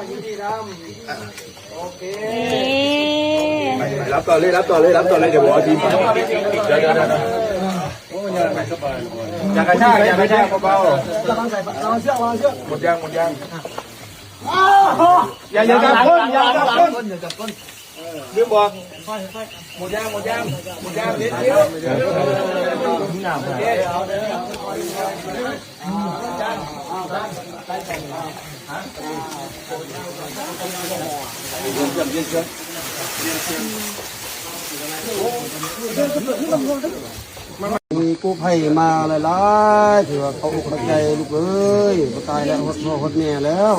ยินดีทำโอเครับต่อเลยเดี๋ยวบอกทีมเดี๋ยวอย่ากระชากเบาๆหมดยังอย่าจับก้นลืมบอกหมดยังเด็ดเดียวโอเคมีกู้ภัยมาหลายๆถือว่าเขาอุกใจลูกเอ้ยตายแล้วหดแม่แล้ว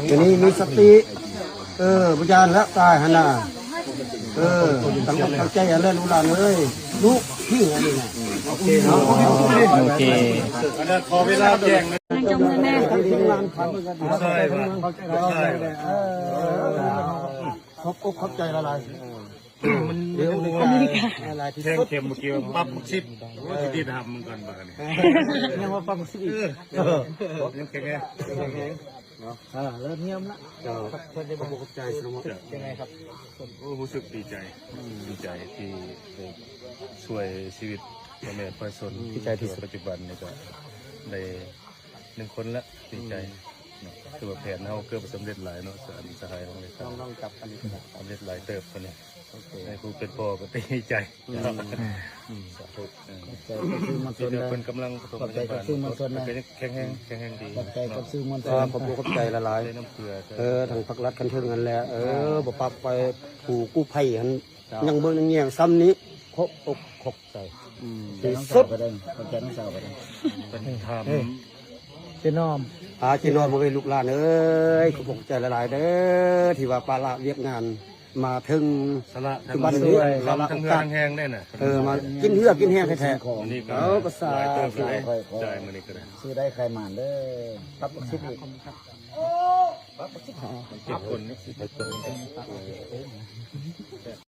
ทีนี้มีสติพยานแล้วตายฮะน่ะตั้งใจอะไรลูกหลานเลยลูกพี่อะไรเนี่ยโอเคเนาะโอเคขอเวลาแจ้งจงแน่ทีมงานพันกันใช่ขอบใจละลายมันเดี๋ยวอะไรที่แทงเข็มเมื่อกี้ปั๊บชิปว่าที่ทำมันกันบ้างนี่ยังว่าปั๊บชิปยังแข็งเริ่มเงียบละคนได้บอกขอบใจสมมติยังไงครับรู้สึกดีใจที่ช่วยชีวิตพ่อแม่ประชาชนที่ใจที่ปัจจุบันนี่ก็ได้1 คนละดีใจคือว่าแผนเขาเกือบสำเร็จหลายเนาะสหายของเราต้องจับกันสำเร็จหลายเติบคนนี้ในครูเป็นพ่อก็ดีใจที่เป็นกำลังประสบการณ์เป็นแข็งแรงดีใจกับซื้อมันผมขอบใจละลายทางพักรัฐคันเทิงกันแล้วบอกปักไปผู้กู้ภัยยังเบิ่งยังเงี้ยซ้ำนี้ครบอกขบใจสุดไปได้ขอบใจน้องสาวไปได้เป็นทำเจนอมเจนอมมาเป็นลูกหลานขอบใจละลายเด้อที่ว่าปลาละเรียกงานมาถึงสละทั้งบ้านด้วยทั้งเฮืองแห้งได้น่ะมากินเฮือกินแห้งแท้ๆนี่ก็ภาษาจ่ายมือนี้ก็ได้ซื้อได้ใครหมานเด้อปั๊บชิปอีก7 คน